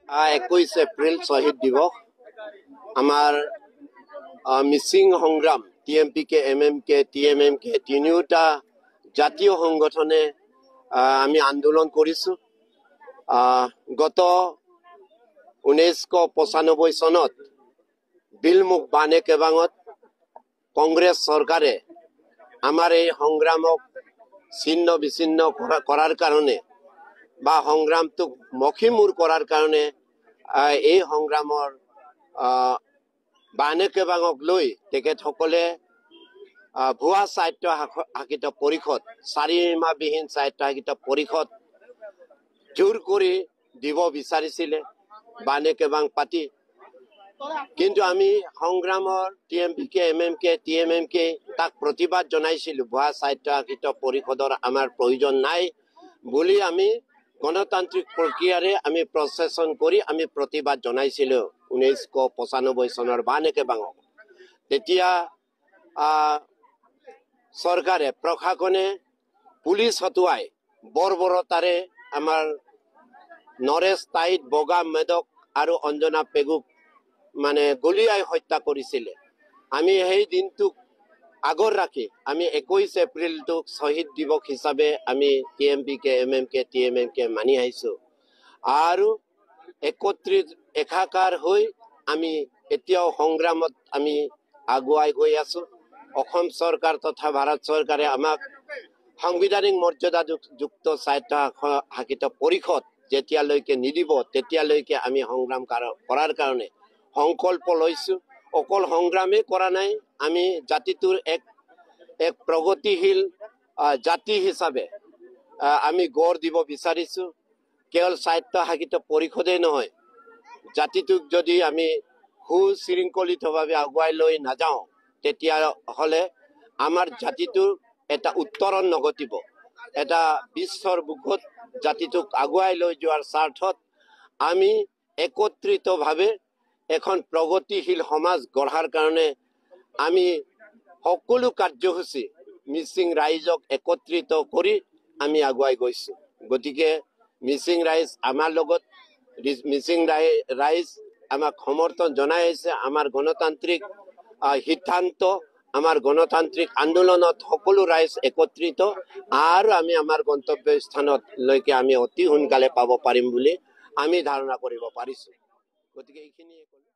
21 এপ্ৰিল শ্বহীদ দিৱস আমাৰ মিচিং সংগ্ৰাম টিএমপিকে এমএমকে টিএমএমকে তিনিওটা জাতীয় সংগঠনে আমি আন্দোলন কৰিছোঁ। গত 1995 চনত বিলমুখ বানে কেবাঙত কংগ্ৰেছ চৰকাৰে আমাৰ এই সংগ্ৰামক ছিন্ন বিচ্ছিন্ন কৰাৰ কাৰণে বা সংগ্ৰামটোক মষিমূৰ কৰাৰ কাৰণে এই সংগ্ৰামৰ বানে কেবাঙক লৈ তেখেতসকলে ভুৱা স্বায়ত্ব শাসিত পৰিষদ 4 মাহবিহীন স্বায়ত্ব শাসিত পৰিষদ জোৰ কৰি দিব বিচাৰিছিলে বানে কেবাং পাতি। কিন্তু আমি সংগ্ৰামৰ টিএমপিকে এমএমকে টিএমএমকে তাক প্ৰতিবাদ জনাইছিলোঁ। ভুৱা স্বায়ত্ব শাসিত পৰিষদৰ আমাৰ প্ৰয়োজন নাই বুলি আমি গণতান্ত্ৰিক প্ৰক্ৰিয়াৰে আমি প্ৰচেছন কৰি আমি প্ৰতিবাদ জনাইছিলোঁ 1995 চনৰ বানে কেবাঙক। তেতিয়া চৰকাৰে প্ৰশাসনে পুলিচ হতুৱাই বৰ্বৰতাৰে আমাৰ নৰেশ তাইত বগা মেদক আৰু অঞ্জনা পেগুক মানে গলিয়াই হত্যা কৰিছিলে। আমি সেই দিনটোক আগৰ ৰাখি আমি 21 এপ্ৰিলটোক শ্বহীদ দিৱস হিচাপে আমি টিএমপিকে এমএমকে টিএমএমকে মানি আহিছোঁ আৰু একত্ৰিত একাকাৰ হৈ আমি এতিয়াও সংগ্ৰামত আমি আগুৱাই গৈ আছোঁ। অসম চৰকাৰ তথা ভাৰত চৰকাৰে আমাক সাংবিধানিক মৰ্যাদাযুক্ত স্বায়ত্ত শাসিত পৰিষদ যেতিয়ালৈকে নিদিব তেতিয়ালৈকে আমি সংগ্ৰাম কৰাৰ কাৰণে সংকল্প লৈছোঁ। অকল সংগ্ৰামেই কৰা নাই, আমি জাতিটোৰ এক প্ৰগতিশীল জাতি হিচাপে আমি গঢ় দিব বিচাৰিছোঁ। কেৱল স্বায়ত্ত শাসিত পৰিষদেই নহয়, জাতিটোক যদি আমি সুশৃংখলিতভাৱে আগুৱাই লৈ নাযাওঁ তেতিয়াহ'লে আমাৰ জাতিটোৰ এটা উত্তৰণ নঘটিব। এটা বিশ্বৰ বুকুত জাতিটোক আগুৱাই লৈ যোৱাৰ স্বাৰ্থত আমি একত্ৰিতভাৱে এখন প্ৰগতিশীল সমাজ গঢ়াৰ কাৰণে আমি সকলো কাৰ্যসূচী মিচিং ৰাইজক একত্ৰিত কৰি আমি আগুৱাই গৈছোঁ। গতিকে মিচিং ৰাইজ আমাৰ লগত, মিচিং ৰাইজ আমাক সমৰ্থন জনাই আহিছে। আমাৰ গণতান্ত্ৰিক সিদ্ধান্ত, আমাৰ গণতান্ত্ৰিক আন্দোলনত সকলো ৰাইজ একত্ৰিত আৰু আমি আমাৰ গন্তব্য স্থানলৈকে আমি অতি সোনকালে পাব পাৰিম বুলি আমি ধাৰণা কৰিব পাৰিছোঁ। গতিকে এইখিনিয়ে ক'লোঁ।